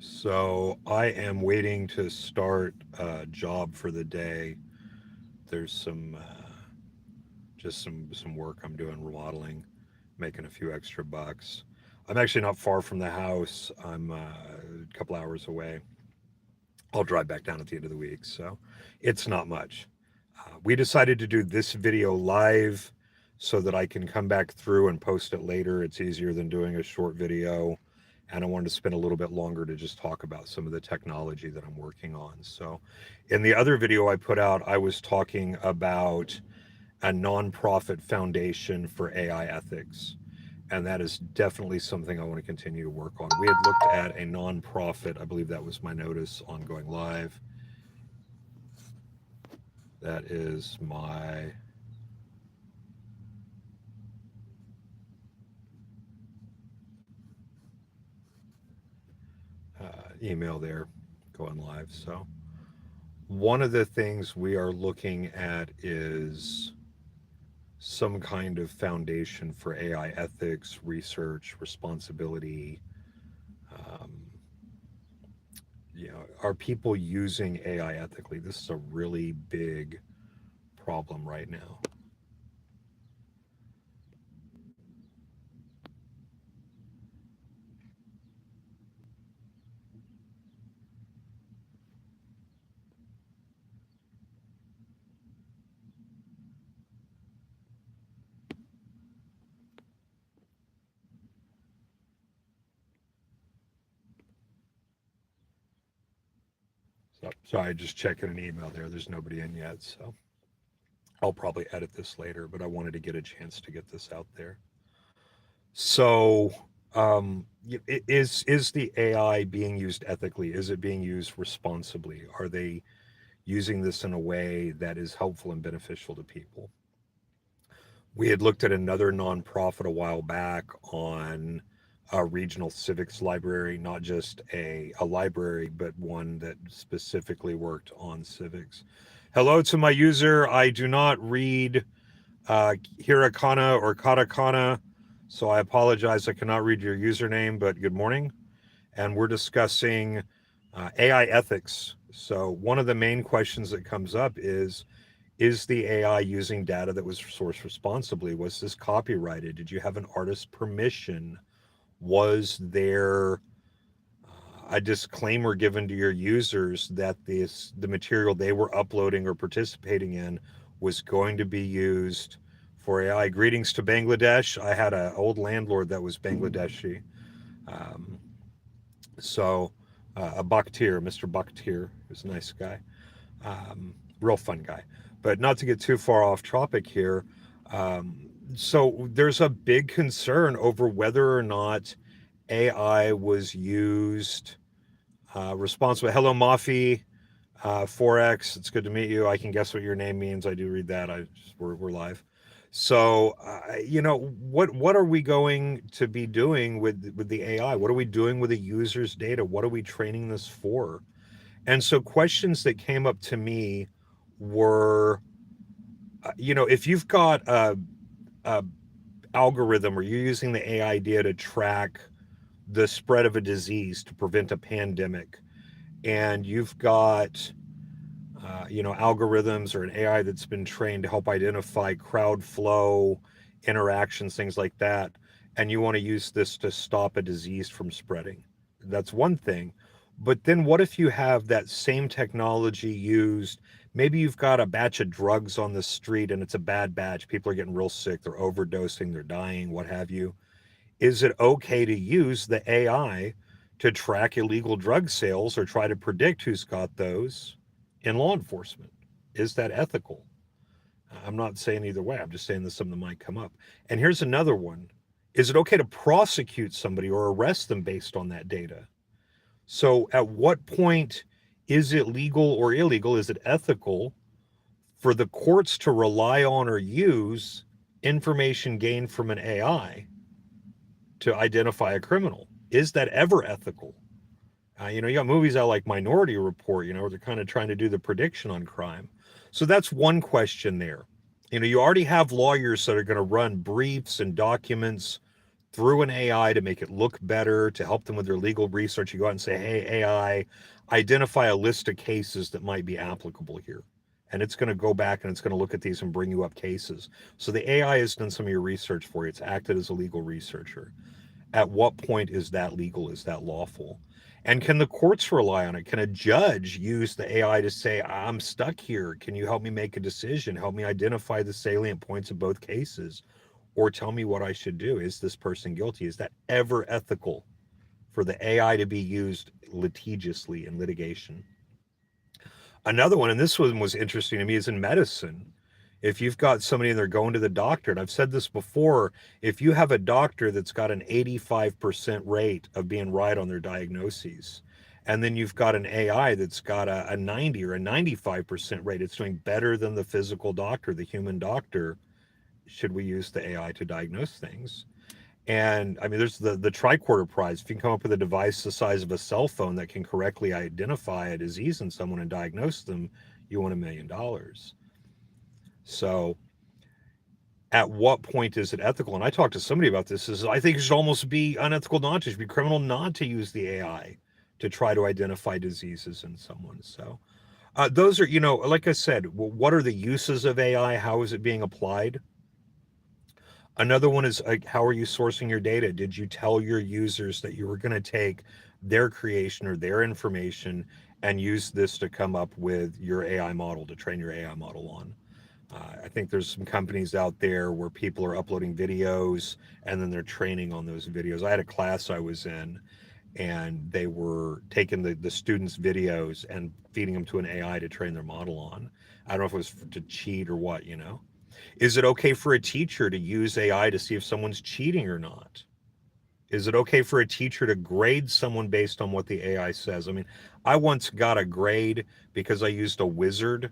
So I am waiting to start a job for the day. There's some work I'm doing, remodeling, making a few extra bucks. I'm actually not far from the house. I'm a couple hours away. I'll drive back down at the end of the week, so it's not much. We decided to do this video live so that I can come back through and post it later. It's easier than doing a short video. And I wanted to spend a little bit longer to just talk about some of the technology that I'm working on. So, in the other video I put out, I was talking about a nonprofit foundation for AI ethics. And that is definitely something I want to continue to work on. We had looked at a nonprofit, I believe that was my notice on going live. That is my email there going live. So, one of the things we are looking at is some kind of foundation for AI ethics, research, responsibility. Um, are people using AI ethically? This is a really big problem right now. So, sorry, just checking an email there. There's nobody in yet, so I'll probably edit this later, but I wanted to get a chance to get this out there. So, is the AI being used ethically? Is it being used responsibly? Are they using this in a way that is helpful and beneficial to people? We had looked at another nonprofit a while back on a regional civics library, not just a library, but one that specifically worked on civics. Hello to my user. I do not read hiragana or katakana, so I apologize. I cannot read your username, but good morning. And we're discussing AI ethics. So, one of the main questions that comes up is the AI using data that was sourced responsibly? Was this copyrighted? Did you have an artist's permission? Was there a disclaimer given to your users that the material they were uploading or participating in was going to be used for AI? Greetings to Bangladesh. I had an old landlord that was Bangladeshi. Um, so a Bakhtir, Mr. Bakhtir, was a nice guy, real fun guy. But not to get too far off topic here. So there's a big concern over whether or not AI was used responsibly. Hello, Mafi. Forex, it's good to meet you. I can guess what your name means. I do read that. We're live. So what are we going to be doing with the AI? What are we doing with the user's data? What are we training this for? And so questions that came up to me were, if you've got a algorithm or you're using the AI data to track the spread of a disease to prevent a pandemic, and you've got algorithms or an AI that's been trained to help identify crowd flow, interactions, things like that, and you want to use this to stop a disease from spreading. That's one thing. But then what if you have that same technology used? Maybe you've got a batch of drugs on the street and it's a bad batch. People are getting real sick, they're overdosing, they're dying, what have you. Is it okay to use the AI to track illegal drug sales or try to predict who's got those in law enforcement? Is that ethical? I'm not saying either way. I'm just saying that something might come up. And here's another one. Is it okay to prosecute somebody or arrest them based on that data? So at what point is it legal or illegal? Is it ethical for the courts to rely on or use information gained from an AI to identify a criminal? Is that ever ethical? You got movies out like Minority Report, where they're kind of trying to do the prediction on crime. So that's one question there. You already have lawyers that are going to run briefs and documents through an AI to make it look better, to help them with their legal research. You go out and say, hey, AI, identify a list of cases that might be applicable here. And it's going to go back and it's going to look at these and bring you up cases. So the AI has done some of your research for you. It's acted as a legal researcher. At what point is that legal? Is that lawful? And can the courts rely on it? Can a judge use the AI to say, I'm stuck here. Can you help me make a decision? Help me identify the salient points of both cases? Or tell me what I should do. Is this person guilty? Is that ever ethical for the AI to be used litigiously in litigation? Another one, and this one was interesting to me, is in medicine. If you've got somebody and they're going to the doctor, and I've said this before, if you have a doctor that's got an 85% rate of being right on their diagnoses, and then you've got an AI that's got a 90 or a 95% rate, it's doing better than the physical doctor, the human doctor, should we use the AI to diagnose things? And I mean, there's the tricorder prize. If you can come up with a device the size of a cell phone that can correctly identify a disease in someone and diagnose them, you win $1 million. So at what point is it ethical? And I talked to somebody about this. Is I think it should almost be unethical not to, it should be criminal not to use the AI to try to identify diseases in someone. So those are, like I said, what are the uses of AI? How is it being applied? Another one is like, how are you sourcing your data? Did you tell your users that you were going to take their creation or their information and use this to come up with your AI model, to train your AI model on? I think there's some companies out there where people are uploading videos and then they're training on those videos. I had a class I was in and they were taking the students' videos and feeding them to an AI to train their model on. I don't know if it was to cheat or what. Is it okay for a teacher to use AI to see if someone's cheating or not? Is it okay for a teacher to grade someone based on what the AI says? I mean, I once got a grade because I used a wizard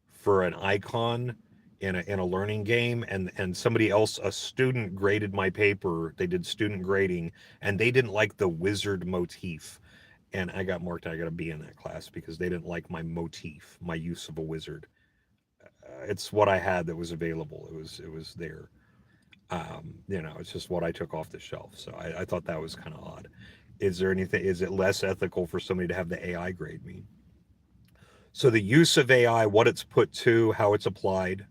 for an icon in a learning game, and somebody else, a student, graded my paper. They did student grading and they didn't like the wizard motif, and I got marked. I got a B in that class because they didn't like my motif, my use of a wizard. It's what I had that was available. It was there. It's just what I took off the shelf. So I thought that was kind of odd. Is there anything? Is it less ethical for somebody to have the AI grade me? So the use of AI, what it's put to, how it's applied,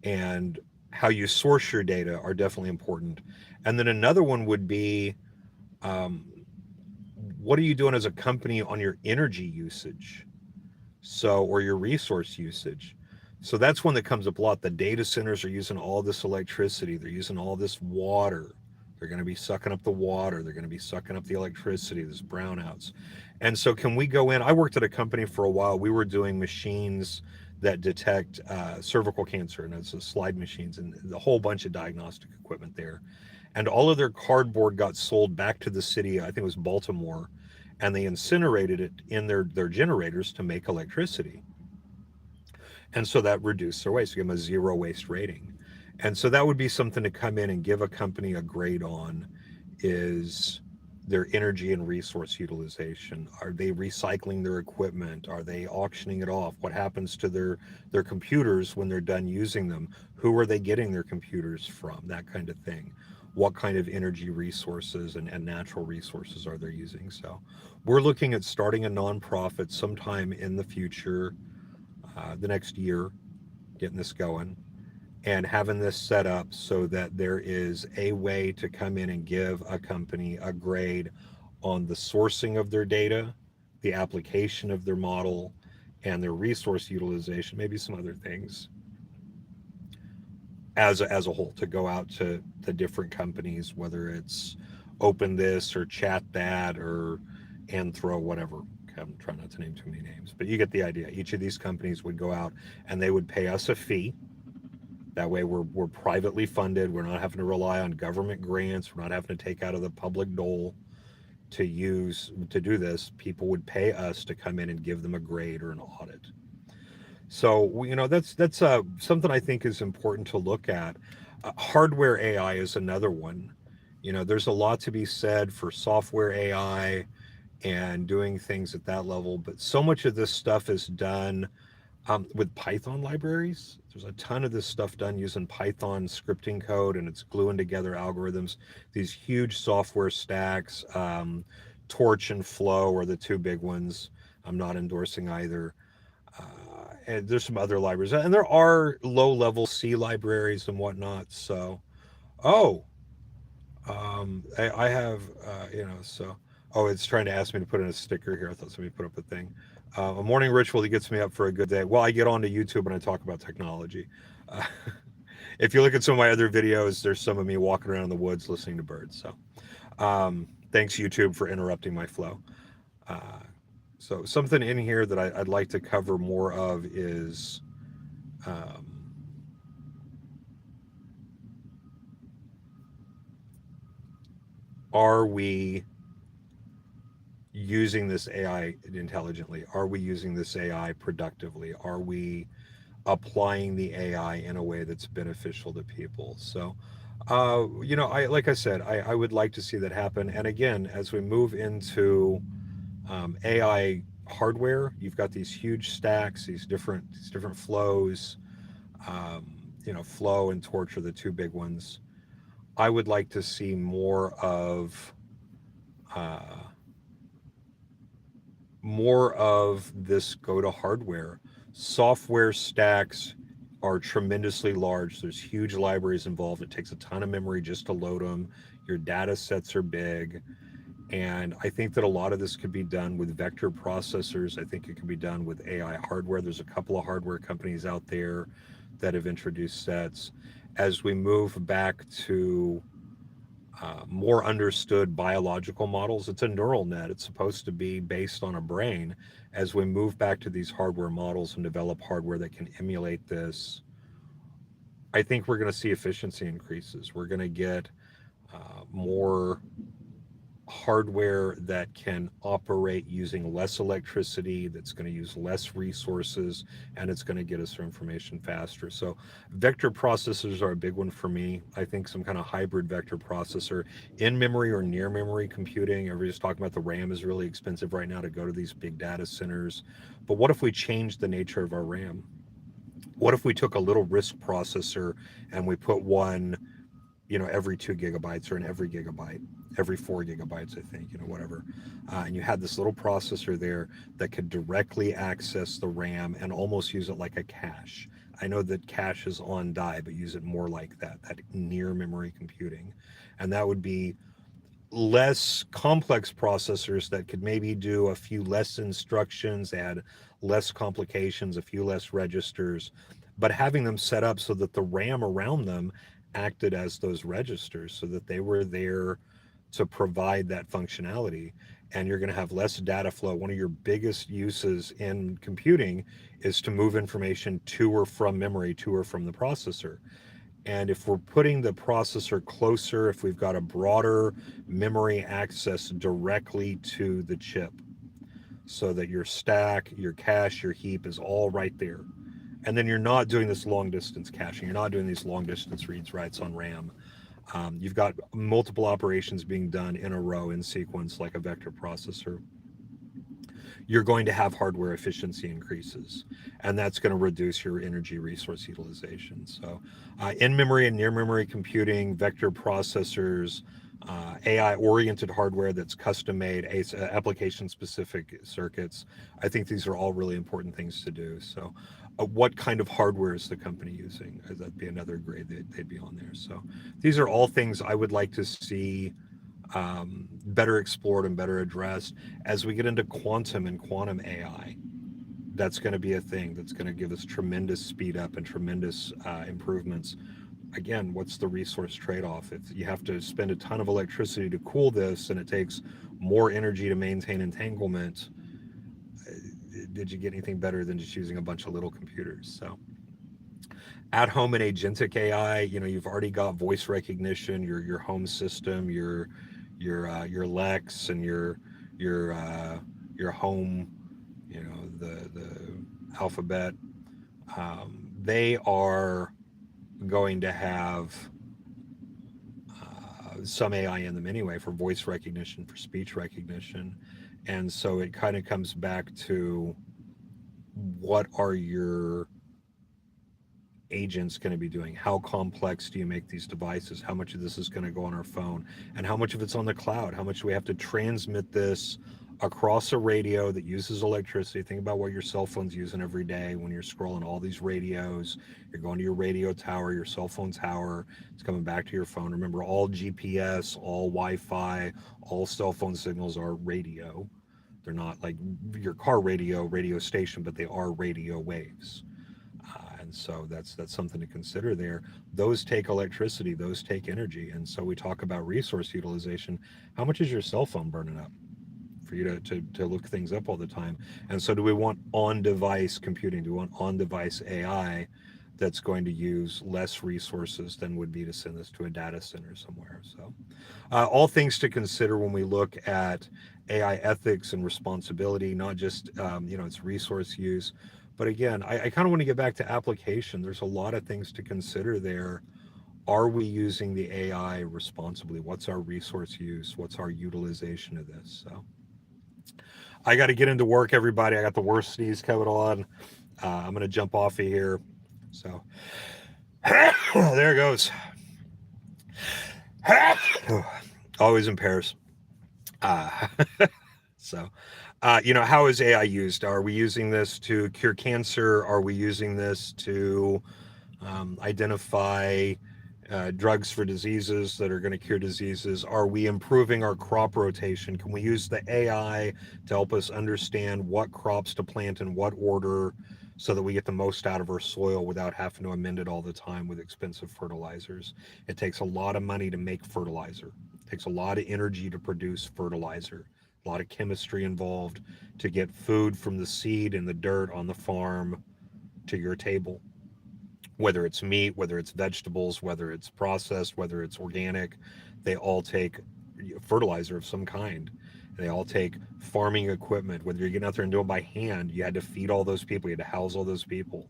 and how you source your data are definitely important. And then another one would be, um, what are you doing as a company on your energy usage? So, or your resource usage. So that's one that comes up a lot. The data centers are using all this electricity. They're using all this water. They're going to be sucking up the water. They're going to be sucking up the electricity. There's brownouts. And so, can we go in? I worked at a company for a while. We were doing machines that detect cervical cancer, and it's slide machines and a whole bunch of diagnostic equipment there. And all of their cardboard got sold back to the city. I think it was Baltimore, and they incinerated it in their generators to make electricity. And so that reduced their waste, give them a zero waste rating. And so that would be something to come in and give a company a grade on, is their energy and resource utilization. Are they recycling their equipment? Are they auctioning it off? What happens to their computers when they're done using them? Who are they getting their computers from? That kind of thing. What kind of energy resources and natural resources are they using? So we're looking at starting a nonprofit sometime in the future, the next year, getting this going and having this set up so that there is a way to come in and give a company a grade on the sourcing of their data, the application of their model, and their resource utilization, maybe some other things as a whole, to go out to the different companies, whether it's Open This or Chat That or Anthro, whatever. I'm trying not to name too many names, but you get the idea. Each of these companies would go out and they would pay us a fee. That way we're privately funded. We're not having to rely on government grants. We're not having to take out of the public dole to do this. People would pay us to come in and give them a grade or an audit. So that's something I think is important to look at. Hardware AI is another one. There's a lot to be said for software AI and doing things at that level, but so much of this stuff is done With Python libraries, there's a ton of this stuff done using Python scripting code, and it's gluing together algorithms. These huge software stacks, Torch and Flow are the two big ones. I'm not endorsing either. And there's some other libraries, and there are low-level C libraries and whatnot. So, oh, I have, so, oh, it's trying to ask me to put in a sticker here. I thought somebody put up a thing. A morning ritual that gets me up for a good day. Well, I get onto YouTube and I talk about technology. Uh, if you look at some of my other videos, there's some of me walking around in the woods listening to birds. So, thanks YouTube for interrupting my flow. Uh, so something in here that I'd like to cover more of is, um, are we using this AI intelligently? Are we using this AI productively? Are we applying the AI in a way that's beneficial to people? So, I like I said, I would like to see that happen. And again, as we move into AI hardware, you've got these huge stacks, these different flows. Flow and Torch are the two big ones. I would like to see uh, more of this go to hardware. Software stacks are tremendously large. There's huge libraries involved. It takes a ton of memory just to load them. Your data sets are big. And I think that a lot of this could be done with vector processors. I think it can be done with AI hardware. There's a couple of hardware companies out there that have introduced sets. As we move back to more understood biological models. It's a neural net. It's supposed to be based on a brain. As we move back to these hardware models and develop hardware that can emulate this, I think we're going to see efficiency increases. We're going to get more hardware that can operate using less electricity, that's going to use less resources, and it's going to get us our information faster. So, vector processors are a big one for me. I think some kind of hybrid vector processor, in memory or near memory computing. Everybody's talking about the RAM is really expensive right now to go to these big data centers. But what if we changed the nature of our RAM? What if we took a little RISC processor and we put one, every 2 gigabytes or in every gigabyte, every 4 gigabytes, I think, whatever. And you had this little processor there that could directly access the RAM and almost use it like a cache. I know that cache is on die, but use it more like that near memory computing. And that would be less complex processors that could maybe do a few less instructions, add less complications, a few less registers, but having them set up so that the RAM around them acted as those registers so that they were there to provide that functionality. And you're going to have less data flow. One of your biggest uses in computing is to move information to or from memory, to or from the processor. And if we're putting the processor closer, if we've got a broader memory access directly to the chip, so that your stack, your cache, your heap is all right there. And then you're not doing this long distance caching. You're not doing these long distance reads writes on RAM. You've got multiple operations being done in a row in sequence like a vector processor. You're going to have hardware efficiency increases, and that's going to reduce your energy resource utilization. So, in memory and near memory computing, vector processors, AI oriented hardware that's custom made, application specific circuits. I think these are all really important things to do. So, what kind of hardware is the company using? That'd be another grade they'd be on there. So, these are all things I would like to see better explored and better addressed as we get into quantum and quantum AI. That's going to be a thing that's going to give us tremendous speed up and tremendous improvements. Again, what's the resource trade off? If you have to spend a ton of electricity to cool this and it takes more energy to maintain entanglement, did you get anything better than just using a bunch of little computers? So, at home and agentic AI, you've already got voice recognition, your home system, your Lex and your home, the Alphabet. They are going to have some AI in them anyway for voice recognition, for speech recognition, and so it kind of comes back to what are your agents going to be doing? How complex do you make these devices? How much of this is going to go on our phone? And how much of it's on the cloud? How much do we have to transmit this across a radio that uses electricity? Think about what your cell phone's using every day when you're scrolling all these radios. You're going to your radio tower, your cell phone tower. It's coming back to your phone. Remember, all GPS, all Wi-Fi, all cell phone signals are radio. They're not like your car radio station, but they are radio waves. And so that's something to consider there. Those take electricity, those take energy. And so we talk about resource utilization. How much is your cell phone burning up for you to look things up all the time? And so do we want on-device computing? Do we want on-device AI that's going to use less resources than would be to send this to a data center somewhere? So all things to consider when we look at AI ethics and responsibility, not just its resource use, but again, I kind of want to get back to application. There's a lot of things to consider there. Are we using the AI responsibly? What's our resource use? What's our utilization of this? So I got to get into work, everybody. I got the worst sneeze coming on. I'm going to jump off of here. So there it goes. Always in pairs. So, how is AI used? Are we using this to cure cancer? Are we using this to identify drugs for diseases that are going to cure diseases? Are we improving our crop rotation? Can we use the AI to help us understand what crops to plant in what order so that we get the most out of our soil without having to amend it all the time with expensive fertilizers? It takes a lot of money to make fertilizer. It takes a lot of energy to produce fertilizer. A lot of chemistry involved to get food from the seed and the dirt on the farm to your table. Whether it's meat, whether it's vegetables, whether it's processed, whether it's organic, they all take fertilizer of some kind. They all take farming equipment. Whether you're getting out there and doing it by hand, you had to feed all those people, you had to house all those people.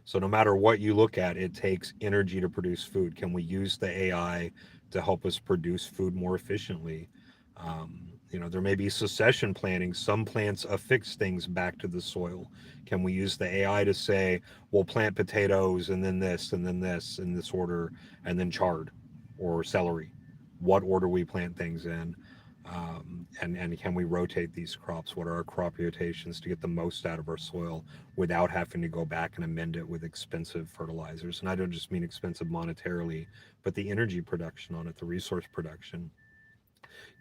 So no matter what you look at, it takes energy to produce food. Can we use the AI to help us produce food more efficiently? There may be succession planting. Some plants affix things back to the soil. Can we use the AI to say, we'll plant potatoes and then this and then this in this order, and then chard or celery? What order we plant things in? And can we rotate these crops? What are our crop rotations to get the most out of our soil without having to go back and amend it with expensive fertilizers? And I don't just mean expensive monetarily, but the energy production on it, the resource production.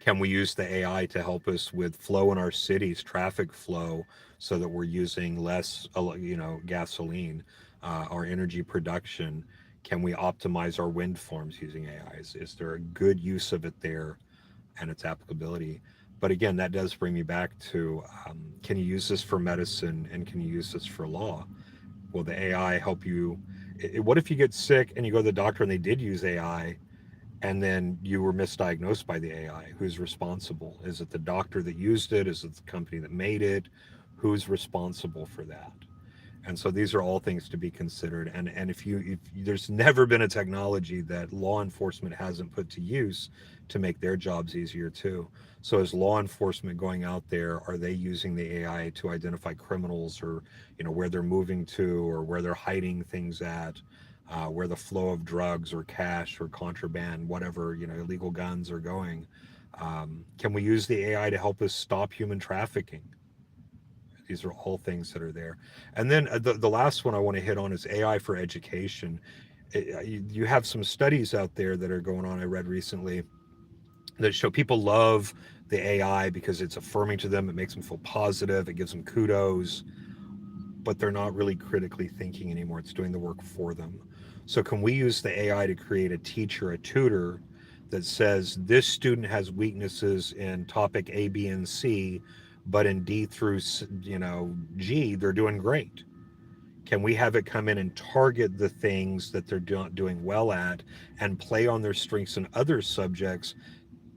Can we use the AI to help us with flow in our cities, traffic flow, so that we're using less, gasoline, our energy production? Can we optimize our wind farms using AI? Is there a good use of it there and its applicability? But again, that does bring me back to can you use this for medicine and can you use this for law? Will the AI help you? What if you get sick and you go to the doctor and they did use AI and then you were misdiagnosed by the AI? Who's responsible? Is it the doctor that used it? Is it the company that made it? Who's responsible for that? And so these are all things to be considered. And if there's never been a technology that law enforcement hasn't put to use to make their jobs easier too. So is law enforcement going out there, are they using the AI to identify criminals, or where they're moving to, or where they're hiding things at, where the flow of drugs or cash or contraband, whatever, illegal guns are going? Can we use the AI to help us stop human trafficking? These are all things that are there. And then the last one I want to hit on is AI for education. You have some studies out there that are going on, I read recently, that show people love the AI because it's affirming to them, it makes them feel positive, it gives them kudos, but they're not really critically thinking anymore. It's doing the work for them. So can we use the AI to create a teacher, a tutor that says this student has weaknesses in topic A, B, and C, but in D through G, they're doing great? Can we have it come in and target the things that they're doing well at and play on their strengths in other subjects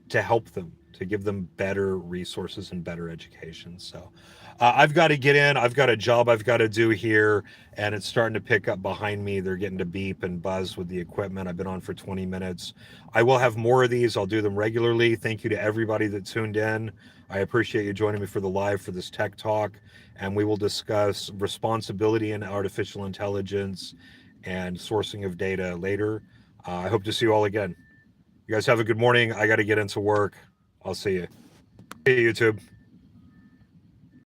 to help them, to give them better resources and better education. So I've got to get in. I've got a job I've got to do here, and it's starting to pick up behind me. They're getting to beep and buzz with the equipment. I've been on for 20 minutes. I will have more of these. I'll do them regularly. Thank you to everybody that tuned in. I appreciate you joining me for the live for this tech talk, and we will discuss responsibility in artificial intelligence and sourcing of data later. I hope to see you all again. You guys have a good morning. I got to get into work. I'll see you. Hey, YouTube.